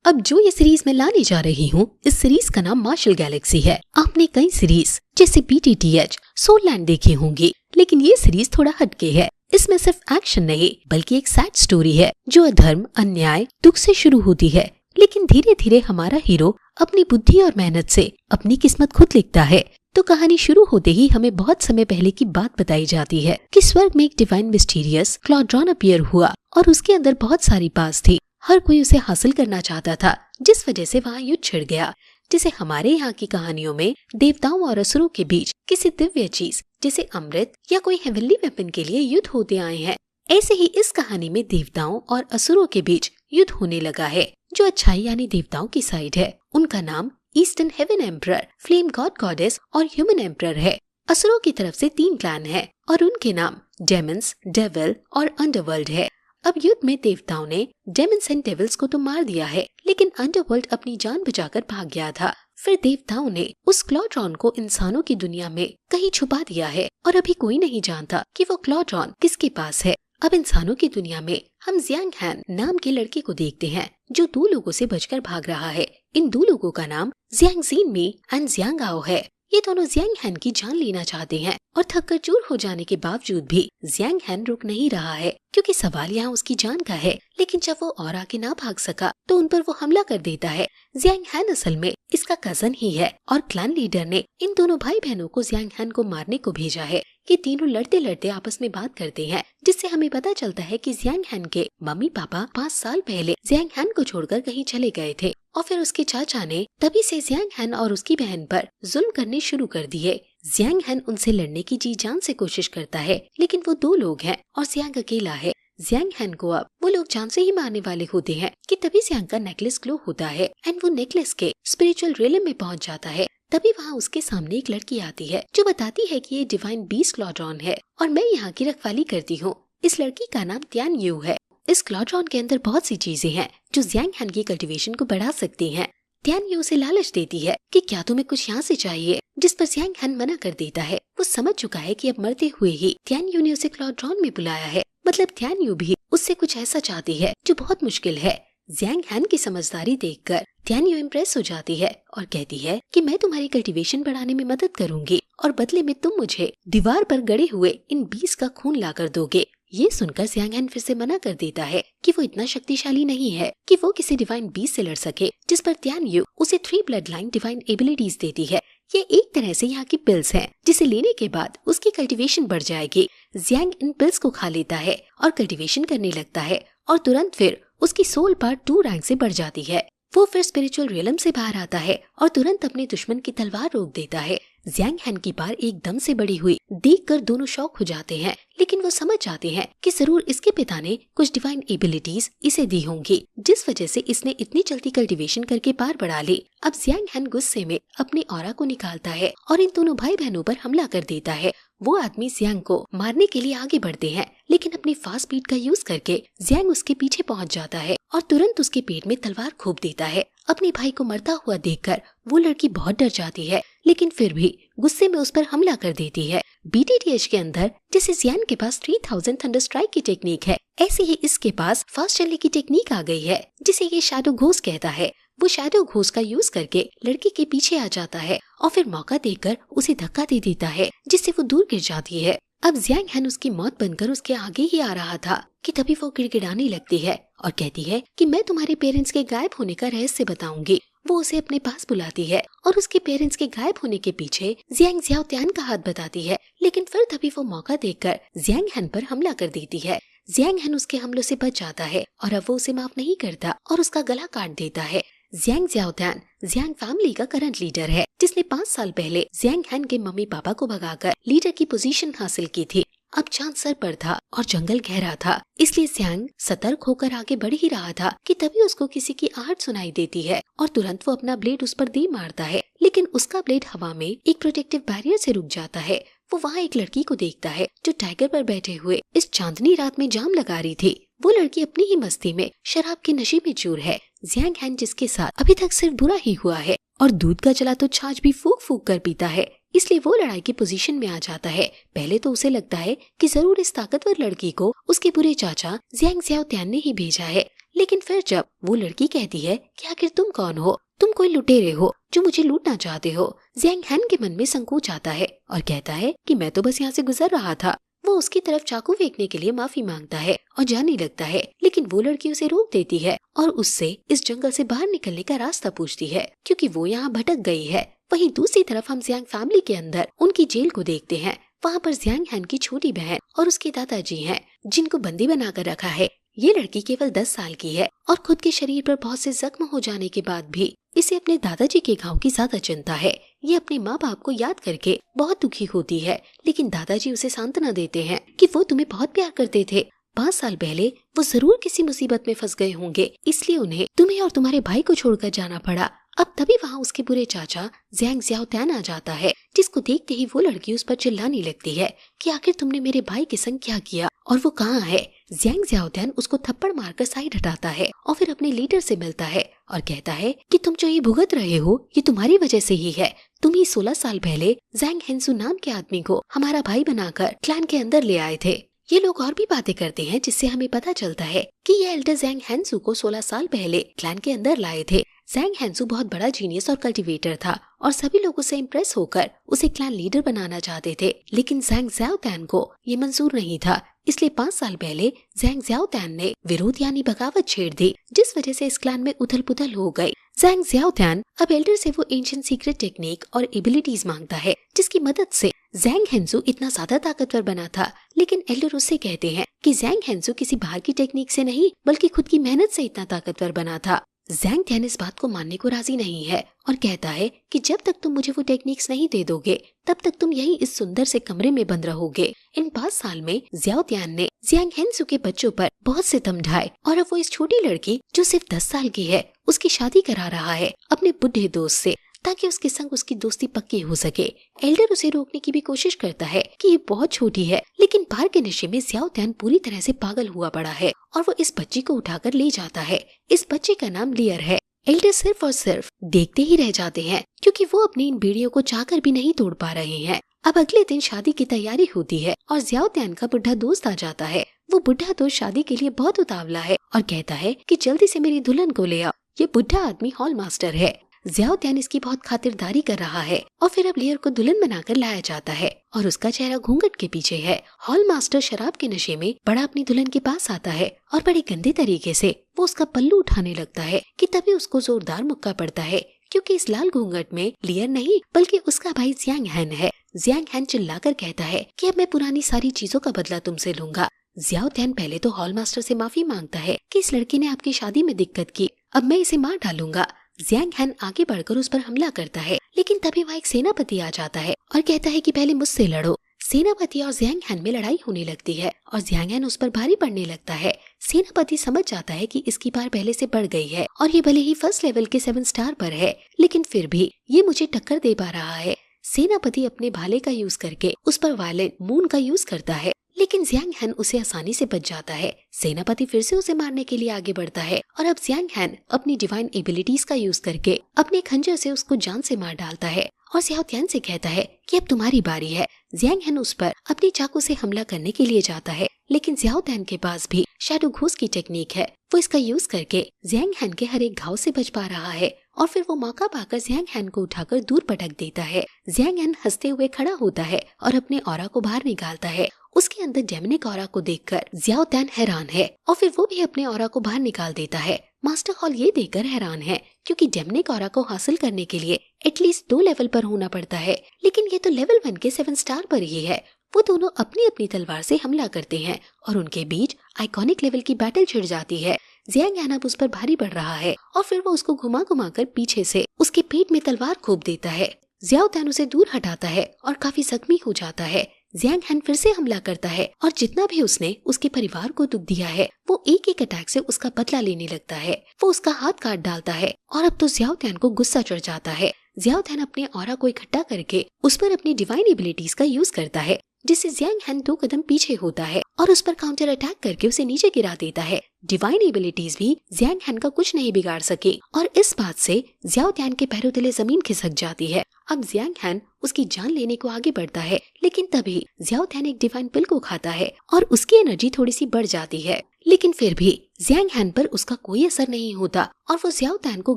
अब जो ये सीरीज मैं लाने जा रही हूँ, इस सीरीज का नाम मार्शल गैलेक्सी है। आपने कई सीरीज जैसे BTTH, सोललैंड देखी होंगी, लेकिन ये सीरीज थोड़ा हटके है। इसमें सिर्फ एक्शन नहीं बल्कि एक सैड स्टोरी है जो अधर्म, अन्याय, दुख से शुरू होती है, लेकिन धीरे धीरे हमारा हीरो अपनी बुद्धि और मेहनत से अपनी किस्मत खुद लिखता है। तो कहानी शुरू होते ही हमें बहुत समय पहले की बात बताई जाती है कि स्वर्ग में एक डिवाइन मिस्टीरियस क्लॉड्रॉन अपीयर हुआ और उसके अंदर बहुत सारी पास थी। हर कोई उसे हासिल करना चाहता था, जिस वजह से वहाँ युद्ध छिड़ गया। जैसे हमारे यहाँ की कहानियों में देवताओं और असुरों के बीच किसी दिव्य चीज जैसे अमृत या कोई हेवनली वेपन के लिए युद्ध होते आए हैं, ऐसे ही इस कहानी में देवताओं और असुरों के बीच युद्ध होने लगा है। जो अच्छाई यानी देवताओं की साइड है, उनका नाम eastern heaven emperor, flame god goddess और ह्यूमन एम्परर है। असुरों की तरफ से 3 क्लैन है और उनके नाम डेमन्स, डेविल और अंडरवर्ल्ड है। अब युद्ध में देवताओं ने डेमन्स एंड डेविल्स को तो मार दिया है, लेकिन अंडरवर्ल्ड अपनी जान बचाकर भाग गया था। फिर देवताओं ने उस क्लॉड्रॉन को इंसानों की दुनिया में कहीं छुपा दिया है और अभी कोई नहीं जानता कि वो क्लॉड्रॉन किसके पास है। अब इंसानों की दुनिया में हम जियांग हैन नाम के लड़के को देखते हैं जो 2 लोगों से बचकर भाग रहा है। इन 2 लोगों का नाम जियांग ज़ीनमी एंड जियांग आओ है। ये दोनों जियांग हैन की जान लेना चाहते हैं और थककर चूर हो जाने के बावजूद भी जियांग हैन रुक नहीं रहा है, क्योंकि सवाल यहाँ उसकी जान का है। लेकिन जब वो और आगे ना भाग सका तो उन पर वो हमला कर देता है। जियांग हैन असल में इसका कजन ही है और क्लैन लीडर ने इन दोनों भाई बहनों को जियांग हैन को मारने को भेजा है। ये तीनों लड़ते लड़ते आपस में बात करते हैं, जिससे हमें पता चलता है कि जियांग हैन के मम्मी पापा 5 साल पहले जियांग हैन को छोड़कर कहीं चले गए थे और फिर उसके चाचा ने तभी से जियांग हैन और उसकी बहन पर जुल्म करने शुरू कर दिए। जियांग हैन उनसे लड़ने की जी जान से कोशिश करता है, लेकिन वो 2 लोग हैं और जियांग अकेला है। जियांग हैन को अब वो लोग जान से ही मारने वाले होते हैं कि तभी जियांग का नेकलेस ग्लो होता है एंड वो नेकलेस के स्पिरिचुअल रियलम में पहुंच जाता है। तभी वहाँ उसके सामने एक लड़की आती है जो बताती है कि ये डिवाइन बीस्ट क्लॉड्रॉन है और मैं यहाँ की रखवाली करती हूँ। इस लड़की का नाम त्यान यू है। इस क्लॉड्रॉन के अंदर बहुत सी चीजें हैं जो जियांग हैन की कल्टीवेशन को बढ़ा सकती हैं। त्यान यू उसे लालच देती है कि क्या तुम्हें कुछ यहाँ से चाहिए, जिस पर जियांग हैन मना कर देता है। वो समझ चुका है कि अब मरते हुए ही त्यान यू ने उसे क्लॉड्रॉन में बुलाया है, मतलब त्यान यू भी उससे कुछ ऐसा चाहती है जो बहुत मुश्किल है। जियांग हैन की समझदारी देखकर त्यान यू इम्प्रेस हो जाती है और कहती है कि मैं तुम्हारी कल्टीवेशन बढ़ाने में मदद करूंगी और बदले में तुम मुझे दीवार पर गड़े हुए इन 20 का खून ला कर दोगे। ये सुनकर जियांग हैन फिर से मना कर देता है कि वो इतना शक्तिशाली नहीं है कि वो किसी डिवाइन बीस्ट से लड़ सके, जिस पर त्यान यू उसे 3 ब्लड लाइन डिवाइन एबिलिटीज देती है। ये एक तरह से यहाँ की पिल्स हैं, जिसे लेने के बाद उसकी कल्टीवेशन बढ़ जाएगी। जियांग इन पिल्स को खा लेता है और कल्टीवेशन करने लगता है और तुरंत फिर उसकी सोल पावर 2 रैंक से बढ़ जाती है। वो फिर स्पिरिचुअल रियलम से बाहर आता है और तुरंत अपने दुश्मन की तलवार रोक देता है। जियांग हैन की पावर एकदम से बड़ी हुई देखकर दोनों शॉक हो जाते हैं, लेकिन वो समझ जाते हैं कि जरूर इसके पिता ने कुछ डिवाइन एबिलिटीज इसे दी होंगी, जिस वजह से इसने इतनी जल्दी कल्टीवेशन करके पार बढ़ा ली। अब जियांग हैन गुस्से में अपनी ऑरा को निकालता है और इन दोनों भाई बहनों पर हमला कर देता है। वो आदमी जियांग को मारने के लिए आगे बढ़ते हैं, लेकिन अपनी फास्ट स्पीड का यूज करके जियांग उसके पीछे पहुंच जाता है और तुरंत उसके पेट में तलवार घोंप देता है। अपने भाई को मरता हुआ देखकर वो लड़की बहुत डर जाती है, लेकिन फिर भी गुस्से में उस पर हमला कर देती है। BTTH के अंदर जैसे जियांग के पास 3000 थंडर स्ट्राइक की टेक्निक है, ऐसे ही इसके पास फास्ट चलने की टेक्निक आ गई है, जिसे ये शैडो घोस्ट कहता है। वो शैडो घोस्ट का यूज करके लड़की के पीछे आ जाता है और फिर मौका देकर उसे धक्का दे देता है, जिससे वो दूर गिर जाती है। अब जियांग हैन उसकी मौत बनकर उसके आगे ही आ रहा था कि तभी वो गिड़गिड़ाने लगती है और कहती है कि मैं तुम्हारे पेरेंट्स के गायब होने का रहस्य बताऊंगी। वो उसे अपने पास बुलाती है और उसके पेरेंट्स के गायब होने के पीछे जियांग ज़्याओ त्यान का हाथ बताती है, लेकिन फिर तभी वो मौका देखकर जियांग हैन पर हमला कर देती है। जियांग हैन उसके हमलों से बच जाता है और अब वो उसे माफ नहीं करता और उसका गला काट देता है। जियांग ज़्याओ त्यान जियांग फैमिली का करंट लीडर है, जिसने 5 साल पहले जियांग हैन के मम्मी पापा को भगाकर लीडर की पोजीशन हासिल की थी। अब चांद सर पर था और जंगल गहरा था, इसलिए जियांग सतर्क होकर आगे बढ़ ही रहा था कि तभी उसको किसी की आहट सुनाई देती है और तुरंत वो अपना ब्लेड उस पर दे मारता है, लेकिन उसका ब्लेड हवा में एक प्रोटेक्टिव बैरियर से रुक जाता है। वो वहाँ एक लड़की को देखता है जो टाइगर पर बैठे हुए इस चांदनी रात में जाम लगा रही थी। वो लड़की अपनी ही मस्ती में शराब के नशे में चूर है। जियांग हैन जिसके साथ अभी तक सिर्फ बुरा ही हुआ है और दूध का चला तो छाछ भी फूक फूक कर पीता है, इसलिए वो लड़ाई की पोजीशन में आ जाता है। पहले तो उसे लगता है कि जरूर इस ताकतवर लड़की को उसके बुरे चाचा जियांग ज़्याओ त्यान ने ही भेजा है, लेकिन फिर जब वो लड़की कहती है कि आखिर तुम कौन हो, तुम कोई लुटेरे हो जो मुझे लूटना चाहते हो, जियांग हैन के मन में संकोच आता है और कहता है कि मैं तो बस यहाँ से गुजर रहा था। वो उसकी तरफ चाकू फेंकने के लिए माफी मांगता है और जाने लगता है, लेकिन वो लड़की उसे रोक देती है और उससे इस जंगल से बाहर निकलने का रास्ता पूछती है, क्योंकि वो यहाँ भटक गई है। वहीं दूसरी तरफ हम जियांग फैमिली के अंदर उनकी जेल को देखते हैं। वहाँ पर जियांग हैन की छोटी बहन और उसके दादाजी हैं, जिनको बंदी बनाकर रखा है। ये लड़की केवल 10 साल की है और खुद के शरीर पर बहुत से जख्म हो जाने के बाद भी इसे अपने दादाजी के घाव की ज्यादा चिंता है। ये अपने माँ बाप को याद करके बहुत दुखी होती है, लेकिन दादाजी उसे सांत्वना देते हैं कि वो तुम्हें बहुत प्यार करते थे। 5 साल पहले वो जरूर किसी मुसीबत में फंस गए होंगे, इसलिए उन्हें तुम्हें और तुम्हारे भाई को छोड़कर जाना पड़ा। अब तभी वहाँ उसके बुरे चाचा जियांग ज़्याओतियान आ जाता है, जिसको देखते ही वो लड़की उस पर चिल्लाने लगती है कि आखिर तुमने मेरे भाई के संग क्या किया और वो कहाँ है। जियांग ज़्याओतियान उसको थप्पड़ मारकर साइड हटाता है और फिर अपने लीडर से मिलता है और कहता है कि तुम जो ये भुगत रहे हो ये तुम्हारी वजह से ही है। तुम ही 16 साल पहले ज़ैंग हेंसू नाम के आदमी को हमारा भाई बनाकर क्लैन के अंदर ले आए थे। ये लोग और भी बातें करते हैं, जिससे हमें पता चलता है कि ये एल्डर ज़ैंग हेंसू को 16 साल पहले क्लैन के अंदर लाए थे। ज़ैंग हेंसू बहुत बड़ा जीनियस और कल्टीवेटर था और सभी लोगों से इम्प्रेस होकर उसे क्लैन लीडर बनाना चाहते थे, लेकिन ज़ैंग ज़्याओतियान को ये मंजूर नहीं था। इसलिए 5 साल पहले ज़ैंग ज़्याओतियान ने विरोध यानी बगावत छेड़ दी, जिस वजह से इस क्लैन में उथल पुथल हो गई। ज़ैंग ज़्याओतियान अब एल्डर से वो एंशिएंट सीक्रेट टेक्निक और एबिलिटीज मांगता है, जिसकी मदद से ज़ैंग हेंसू इतना ज्यादा ताकतवर बना था। लेकिन एल्डर उससे कहते हैं कि ज़ैंग हेंसू किसी बाहर की टेक्निक से नहीं बल्कि खुद की मेहनत से इतना ताकतवर बना था। ज़ैंग इस बात को मानने को राजी नहीं है और कहता है कि जब तक तुम मुझे वो टेक्निक्स नहीं दे दोगे तब तक तुम यही इस सुंदर से कमरे में बंद रहोगे। इन 5 साल में ज़्याओतियान ने ज़ैंग हेंसू के बच्चों पर बहुत सितम ढाए और अब वो इस छोटी लड़की जो सिर्फ 10 साल की है उसकी शादी करा रहा है अपने बुढ़े दोस्त से, ताकि उसके संग उसकी दोस्ती पक्की हो सके। एल्डर उसे रोकने की भी कोशिश करता है कि ये बहुत छोटी है, लेकिन बाहर के नशे में ज़्याओतियान पूरी तरह से पागल हुआ पड़ा है और वो इस बच्ची को उठाकर ले जाता है। इस बच्चे का नाम लियर है। एल्डर सिर्फ और सिर्फ देखते ही रह जाते हैं, क्योंकि वो अपनी इन बेड़ियों को चाहकर भी नहीं तोड़ पा रहे हैं। अब अगले दिन शादी की तैयारी होती है और ज़्याओतियान का बुढ़ा दोस्त आ जाता है। वो बुढ़ा दोस्त शादी के लिए बहुत उतावला है और कहता है कि जल्दी से मेरी दुल्हन को ले आओ। ये बुढ़ा आदमी हॉल मास्टर है। ज़्याओतियान इसकी बहुत खातिरदारी कर रहा है और फिर अब लियर को दुल्हन बनाकर लाया जाता है और उसका चेहरा घूंघट के पीछे है। हॉल मास्टर शराब के नशे में बड़ा अपनी दुल्हन के पास आता है और बड़े गंदे तरीके से वो उसका पल्लू उठाने लगता है कि तभी उसको जोरदार मुक्का पड़ता है, क्योंकि इस लाल घूंघट में लियर नहीं बल्कि उसका भाई ज़ैंग हैन है। ज़ैंग हैन चिल्लाकर कहता है कि अब मैं पुरानी सारी चीजों का बदला तुमसे लूंगा। ज़्याओतियान पहले तो हॉल मास्टर से माफी मांगता है कि इस लड़की ने आपकी शादी में दिक्कत की, अब मैं इसे मार डालूंगा। ज़ैंग हैन आगे बढ़कर उस पर हमला करता है, लेकिन तभी वहाँ एक सेनापति आ जाता है और कहता है कि पहले मुझसे लड़ो। सेनापति और ज़ैंग हैन में लड़ाई होने लगती है और ज़ैंग हैन उस पर भारी पड़ने लगता है। सेनापति समझ जाता है कि इसकी पार पहले से बढ़ गई है और ये भले ही फर्स्ट लेवल के 7 स्टार पर है, लेकिन फिर भी ये मुझे टक्कर दे पा रहा है। सेनापति अपने भाले का यूज करके उस पर वायलेंट मून का यूज करता है, लेकिन ज़ैंग हैन उसे आसानी से बच जाता है। सेनापति फिर से उसे मारने के लिए आगे बढ़ता है और अब ज़ैंग हैन अपनी डिवाइन एबिलिटीज का यूज करके अपने खंजर से उसको जान से मार डालता है और ज़्याओतियान से कहता है कि अब तुम्हारी बारी है। ज़ैंग हैन उस पर अपनी चाकू से हमला करने के लिए जाता है, लेकिन ज़्याओतियान के पास भी शैडो घोस्ट की टेक्निक है। वो इसका यूज करके ज़ैंग हैन के हर एक घाव से बच पा रहा है और फिर वो मौका पाकर ज़ैंग हैन को उठाकर दूर पटक देता है। ज़ैंग हैन हंसते हुए खड़ा होता है और अपने ऑरा को बाहर निकालता है। उसके अंदर डेमनिक ऑरा को देखकर ज़्याओतियान हैरान है और फिर वो भी अपने ऑरा को बाहर निकाल देता है। मास्टर हॉल ये देखकर हैरान है, क्योंकि डेमनिक ऑरा को हासिल करने के लिए एटलीस्ट 2 लेवल पर होना पड़ता है, लेकिन ये तो लेवल 1 के 7 स्टार पर ही है। वो दोनों अपनी अपनी तलवार से हमला करते हैं और उनके बीच आइकॉनिक लेवल की बैटल छिड़ जाती है। ज़ैंग हैन अब उस पर भारी पड़ रहा है और फिर वो उसको घुमा घुमा कर पीछे से उसके पेट में तलवार घोंप देता है। ज़्याओतियान उसे दूर हटाता है और काफी जख्मी हो जाता है। ज़ैंग हैन फिर से हमला करता है और जितना भी उसने उसके परिवार को दुख दिया है वो एक एक अटैक से उसका बदला लेने लगता है। वो उसका हाथ काट डालता है और अब तो ज़्याओतियान को गुस्सा चढ़ जाता है। ज़्याओतियान अपने ऑरा को इकट्ठा करके उस पर अपनी डिवाइन एबिलिटीज का यूज करता है, जिससे ज़ैंग हैन 2 कदम पीछे होता है और उस पर काउंटर अटैक करके उसे नीचे गिरा देता है। डिवाइन एबिलिटीज भी ज़ैंग हैन का कुछ नहीं बिगाड़ सके और इस बात से ज़्याओतियान के पैरों तले जमीन खिसक जाती है। अब ज़ैंग हैन उसकी जान लेने को आगे बढ़ता है, लेकिन तभी ज़्याओ तैन एक डिवाइन पिल को खाता है और उसकी एनर्जी थोड़ी सी बढ़ जाती है। लेकिन फिर भी ज़ियांग हैन पर उसका कोई असर नहीं होता और वो ज़्याओ तैन को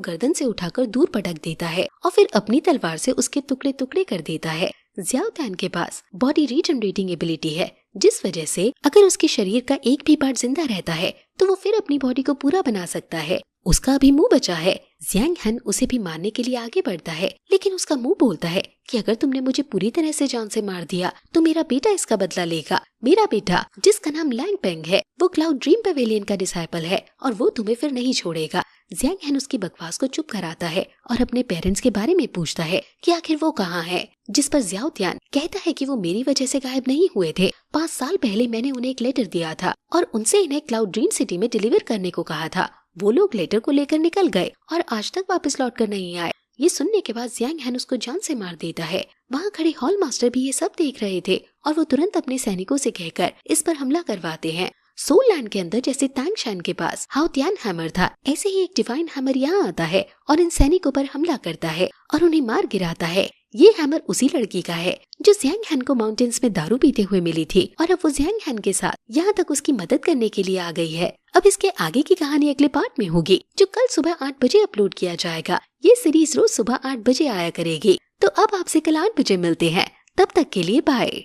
गर्दन से उठाकर दूर पटक देता है और फिर अपनी तलवार से उसके टुकड़े टुकड़े कर देता है। ज़ियाओ तैन के पास बॉडी रीजनरेटिंग एबिलिटी है, जिस वजह से अगर उसके शरीर का एक भी पार्ट जिंदा रहता है तो वो फिर अपनी बॉडी को पूरा बना सकता है। उसका अभी मुंह बचा है। ज़ियांग हैन उसे भी मारने के लिए आगे बढ़ता है, लेकिन उसका मुंह बोलता है कि अगर तुमने मुझे पूरी तरह से जान से मार दिया तो मेरा बेटा इसका बदला लेगा। मेरा बेटा, जिसका नाम लैंग पेंग है, वो क्लाउड ड्रीम पेवेलियन का डिसाइपल है और वो तुम्हें फिर नहीं छोड़ेगा। ज़ियांग हैन उसकी बकवास को चुप कराता है और अपने पेरेंट्स के बारे में पूछता है कि आखिर वो कहाँ है, जिस पर ज़ियाओ तैन कहता है कि वो मेरी वजह से गायब नहीं हुए थे। 5 साल पहले मैंने उन्हें एक लेटर दिया था और उनसे इन्हें क्लाउड ड्रीम सिटी में डिलीवर करने को कहा था। वो लोग लेटर को लेकर निकल गए और आज तक वापस लौट कर नहीं आए। ये सुनने के बाद ज़ियांग हैन उसको जान से मार देता है। वहाँ खड़े हॉल मास्टर भी ये सब देख रहे थे और वो तुरंत अपने सैनिकों से कहकर इस पर हमला करवाते हैं। सोल लैंड के अंदर जैसे तांग शैन के पास हाओ तियान हैमर था, ऐसे ही एक डिवाइन हैमर यहाँ आता है और इन सैनिकों पर हमला करता है और उन्हें मार गिराता है। ये हैमर उसी लड़की का है जो ज़ियांग हैन को माउंटेन्स में दारू पीते हुए मिली थी और अब वो ज़ियांग हैन के साथ यहाँ तक उसकी मदद करने के लिए आ गई है। अब इसके आगे की कहानी अगले पार्ट में होगी, जो कल सुबह 8 बजे अपलोड किया जाएगा। ये सीरीज रोज सुबह 8 बजे आया करेगी, तो अब आपसे कल 8 बजे मिलते हैं। तब तक के लिए बाय।